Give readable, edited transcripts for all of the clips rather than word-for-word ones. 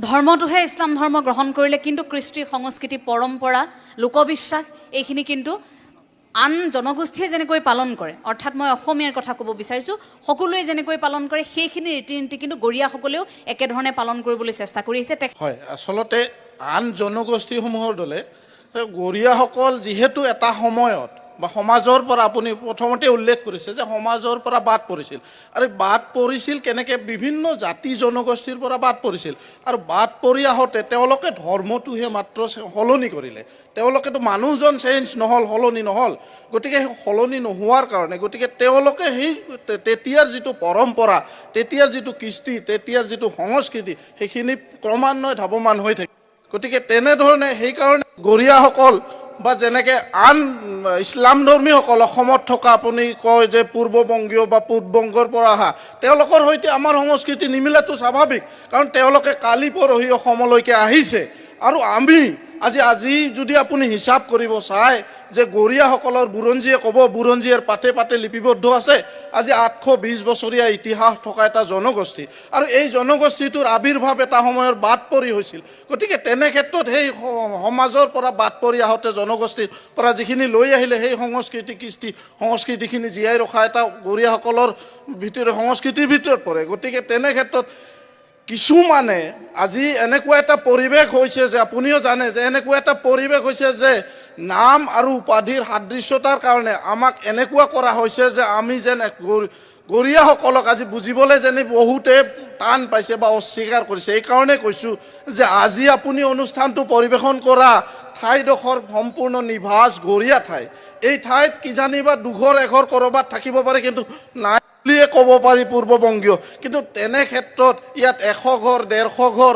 ধৰ্মটোহে ইছলাম ধৰ্ম গ্ৰহণ কৰিলে, কিন্তু কৃষ্টি সংস্কৃতি পৰম্পৰা লোকবিশ্বাস এইখিনি কিন্তু আন জনগোষ্ঠীয়ে যেনেকৈ পালন কৰে, অৰ্থাৎ মই অসমীয়াৰ কথা ক'ব বিচাৰিছোঁ, সকলোৱে যেনেকৈ পালন কৰে সেইখিনি ৰীতি নীতি কিন্তু গৰীয়াসকলেও একেধৰণে পালন কৰিবলৈ চেষ্টা কৰি আহিছে। হয়, আচলতে আন জনগোষ্ঠীসমূহৰ দলে গৰীয়াসকল যিহেতু এটা সময়ত বা সমাজৰ পৰা আপুনি প্ৰথমতে উল্লেখ কৰিছে যে সমাজৰ পৰা বাদ পৰিছিল, আৰু বাদ পৰিছিল কেনেকৈ বিভিন্ন জাতি জনগোষ্ঠীৰ পৰা বাদ পৰিছিল, আৰু বাদ পৰি আহোঁতে তেওঁলোকে ধৰ্মটোহে মাত্ৰ সলনি কৰিলে। তেওঁলোকেতো মানুহজন চেঞ্জ নহ'ল, সলনি নহ'ল। গতিকে সেই সলনি নোহোৱাৰ কাৰণে গতিকে তেওঁলোকে সেই তেতিয়াৰ যিটো পৰম্পৰা, তেতিয়াৰ যিটো কৃষ্টি, তেতিয়াৰ যিটো সংস্কৃতি সেইখিনি ক্ৰমান্বয়ে ধাৱমান হৈ থাকে। গতিকে তেনেধৰণে সেইকাৰণে গৰীয়াসকল বা যেনেকৈ আন ইছলাম ধৰ্মীসকল অসমত থকা আপুনি কয় যে পূৰ্ববংগীয় বা পূৰ্ববংগৰ পৰা অহা, তেওঁলোকৰ সৈতে আমাৰ সংস্কৃতি নিমিলেতো স্বাভাৱিক, কাৰণ তেওঁলোকে কালি পৰহি অসমলৈকে আহিছে। আৰু আমি আজি যদি আপুনি হিচাপ কৰিব চায় যে গৰীয়াসকলৰ বুৰঞ্জীয়ে ক'ব, বুৰঞ্জীৰ পাতে পাতে লিপিবদ্ধ আছে আজি 820 বছৰীয়া ইতিহাস থকা এটা জনগোষ্ঠী, আৰু এই জনগোষ্ঠীটোৰ আৱিৰ্ভাৱ এটা সময়ৰ বাদ পৰি হৈছিল। গতিকে তেনে ক্ষেত্ৰত সেই সমাজৰ পৰা বাদ পৰি আহোঁতে জনগোষ্ঠীৰ পৰা যিখিনি লৈ আহিলে সেই সংস্কৃতি কৃষ্টি সংস্কৃতিখিনি জীয়াই ৰখা এটা গৰীয়াসকলৰ ভিতৰত সংস্কৃতিৰ ভিতৰত পৰে। গতিকে তেনে ক্ষেত্ৰত কিছুমানে আজি এনেকুৱা এটা পৰিৱেশ হৈছে যে আপুনিও জানে যে এনেকুৱা এটা পৰিৱেশ হৈছে যে নাম আৰু উপাধিৰ সাদৃশ্যতাৰ কাৰণে আমাক এনেকুৱা কৰা হৈছে যে আমি যেন গৰীয়াসকলক আজি বুজিবলৈ যেন বহুতে টান পাইছে বা অস্বীকাৰ কৰিছে। এইকাৰণে কৈছোঁ যে আজি আপুনি অনুষ্ঠানটো পৰিৱেশন কৰা ঠাইডোখৰ সম্পূৰ্ণ নিভাঁজ গৰীয়া ঠাই। এই ঠাইত কিজানি বা দুঘৰ এঘৰ ক'ৰবাত থাকিব পাৰে, কিন্তু নাই বুলিয়ে ক'ব পাৰি পূৰ্ববংগীয়। কিন্তু তেনে ক্ষেত্ৰত ইয়াত 100 ঘৰ 150 ঘৰ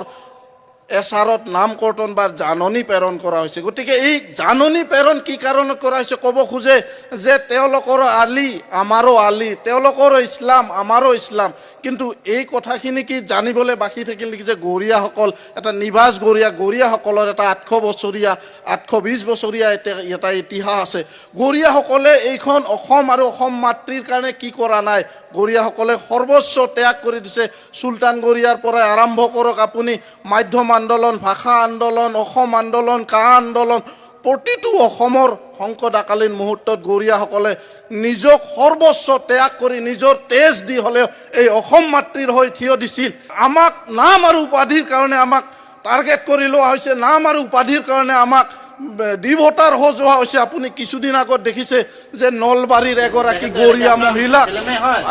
এছাৰত নাম কৰ্তন বা জাননী প্ৰেৰণ কৰা হৈছে। গতিকে এই জাননী প্ৰেৰণ কি কাৰণত কৰা হৈছে ক'ব খোজে যে তেওঁলোকৰো আলি আমাৰো আলি, তেওঁলোকৰো ইছলাম আমাৰো ইছলাম। কিন্তু এই কথাখিনি কি জানিবলৈ বাকী থাকিল নেকি যে গৰীয়াসকল এটা নিভাঁজ গৰীয়াসকলৰ এটা 820 বছৰীয়া এটা ইতিহাস আছে। গৰীয়াসকলে এইখন অসম আৰু অসম মাতৃৰ কাৰণে কি কৰা নাই, গৰীয়াসকলে সৰ্বস্ব ত্যাগ কৰি দিছে। চুলতান গৰীয়াৰ পৰাই আৰম্ভ কৰক আপুনি, মাধ্যম আন্দোলন, ভাষা আন্দোলন, অসম আন্দোলন, কা আন্দোলন, প্ৰতিটো অসমৰ সংকটাকালীন মুহূৰ্তত গৰীয়াসকলে নিজক সৰ্বস্ব ত্যাগ কৰি নিজৰ তেজ দি হ'লেও এই অসম মাতৃৰ হৈ থিয় দিছিল। আমাক নাম আৰু উপাধিৰ কাৰণে আমাক টাৰ্গেট কৰি লোৱা হৈছে, নাম আৰু উপাধিৰ কাৰণে আমাক ডিভোটাৰ সজোৱা হৈছে। আপুনি কিছুদিন আগত দেখিছে যে নলবাৰীৰ এগৰাকী গৰীয়া মহিলা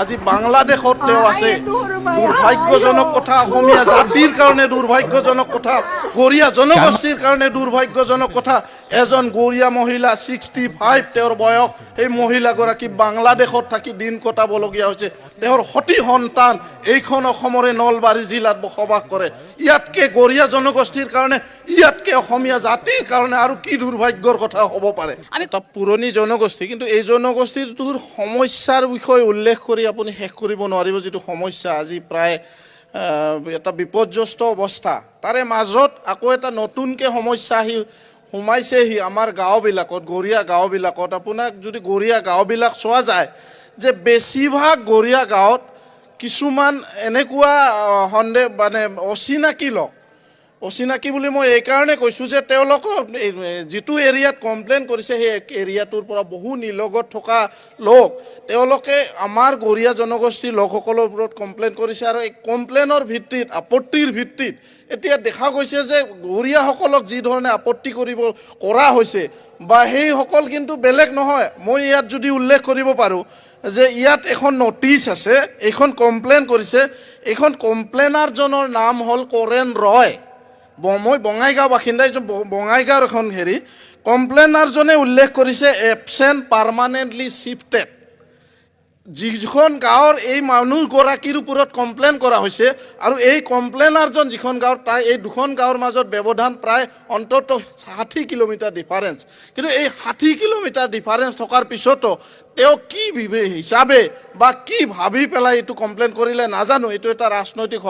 আজি বাংলাদেশত তেওঁ আছে। দুৰ্ভাগ্যজনক কথা, অসমীয়া জাতিৰ কাৰণে দুৰ্ভাগ্যজনক কথা, গৰীয়া জনগোষ্ঠীৰ কাৰণে দুৰ্ভাগ্যজনক কথা। এজন গৰীয়া মহিলা 65 তেওঁৰ বয়স, সেই মহিলাগৰাকী বাংলাদেশত থাকি দিন কটাবলগীয়া হৈছে। তেওঁৰ সতি সন্তান এইখন অসমৰে নলবাৰী জিলাত বসবাস কৰে। ইয়াতকৈ গৰীয়া জনগোষ্ঠীৰ কাৰণে, ইয়াতকৈ অসমীয়া জাতিৰ কাৰণে আৰু কি দুৰ্ভাগ্যৰ কথা হ'ব পাৰে। এটা পুৰণি জনগোষ্ঠী, কিন্তু এই জনগোষ্ঠীটোৰ সমস্যাৰ বিষয়ে উল্লেখ কৰি আপুনি শেষ কৰিব নোৱাৰিব। যিটো সমস্যা আজি প্ৰায় এটা বিপৰ্যস্ত অৱস্থা, তাৰে মাজত আকৌ এটা নতুনকৈ সমস্যা আহি সোমাইছেহি আমাৰ গাঁওবিলাকত, গৰীয়া গাঁওবিলাকত। আপোনাক যদি গৰীয়া গাঁওবিলাক চোৱা যায় যে বেছিভাগ গৰীয়া গাঁৱত কিছুমান এনেকুৱা অচিনাকি লোক, অচিনাকি বুলি মই এইকাৰণে কৈছোঁ যে তেওঁলোকক যিটো এৰিয়াত কমপ্লেইন কৰিছে সেই এৰিয়াটোৰ পৰা বহু নিলগত থকা লোক, তেওঁলোকে আমাৰ গৰীয়া জনগোষ্ঠীৰ লোকসকলৰ ওপৰত কমপ্লেইন কৰিছে। আৰু এই কমপ্লেইনৰ ভিত্তিত, আপত্তিৰ ভিত্তিত এতিয়া দেখা গৈছে যে গৰীয়াসকলক যি ধৰণে আপত্তি কৰা হৈছে বা সেইসকল কিন্তু বেলেগ নহয়। মই ইয়াত যদি উল্লেখ কৰিব পাৰোঁ যে ইয়াত এখন নটিচ আছে, এইখন কমপ্লেইন কৰিছে, এইখন কমপ্লেইনাৰজনৰ নাম হ'ল কৰেণ ৰয়। মই বঙাইগাঁও বাসিন্দা, বঙাইগাঁৱৰ এখন কমপ্লেইনাৰজনে উল্লেখ কৰিছে এবচেণ্ট পাৰ্মানেণ্টলি শিফটেড। যিখন গাঁৱৰ এই মানুহগৰাকীৰ ওপৰত কমপ্লেইন কৰা হৈছে আৰু এই কমপ্লেইনাৰজন যিখন গাঁৱৰ, তাই এই দুখন গাঁৱৰ মাজত ব্যৱধান প্ৰায় অন্ততঃ 60 কিলোমিটাৰ ডিফাৰেঞ্চ। কিন্তু এই 60 কিলোমিটাৰ ডিফাৰেঞ্চ থকাৰ পিছতো তেওঁ কি হিচাপে বা কি ভাবি পেলাই এইটো কমপ্লেইন কৰিলে নাজানো। এইটো এটা ৰাজনৈতিক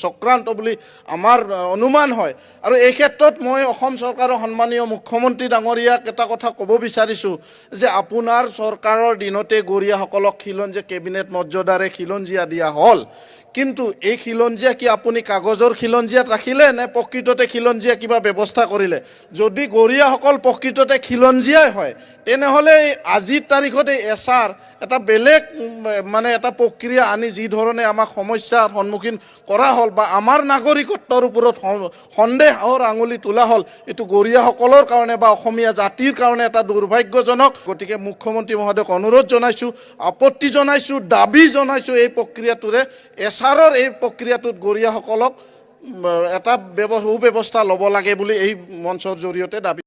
চক্ৰান্ত বুলি আমাৰ অনুমান হয়। আৰু এই ক্ষেত্ৰত মই অসম চৰকাৰৰ সন্মানীয় মুখ্যমন্ত্ৰী ডাঙৰীয়াক এটা কথা ক'ব বিচাৰিছোঁ যে আপোনাৰ চৰকাৰৰ দিনতে গৰীয়াসকলক খিলঞ্জীয়া কেবিনেট মৰ্যাদাৰে খিলঞ্জীয়া দিয়া হ'ল, কিন্তু এই খিলঞ্জীয়া কি আপুনি কাগজৰ খিলঞ্জীয়াত ৰাখিলে নে প্ৰকৃততে খিলঞ্জীয়া কিবা ব্যৱস্থা কৰিলে? যদি গৰীয়াসকল প্ৰকৃততে খিলঞ্জীয়াই হয় তেনেহ'লে আজিৰ তাৰিখত এই এছাৰ এটা বেলেগ মানে এটা প্ৰক্ৰিয়া আনি যি ধৰণে আমাক সমস্যাৰ সন্মুখীন কৰা হ'ল বা আমাৰ নাগৰিকত্বৰ ওপৰত সন্দেহৰ আঙুলি তোলা হ'ল, এইটো গৰীয়াসকলৰ কাৰণে বা অসমীয়া জাতিৰ কাৰণে এটা দুৰ্ভাগ্যজনক। গতিকে মুখ্যমন্ত্ৰী মহোদয়ক অনুৰোধ জনাইছোঁ, আপত্তি জনাইছোঁ, দাবী জনাইছোঁ এই প্ৰক্ৰিয়াটোৰে এছাৰৰ এই প্ৰক্ৰিয়াটোত গৰীয়াসকলক এটা সুব্যৱস্থা ল'ব লাগে বুলি এই মঞ্চৰ জৰিয়তে দাবী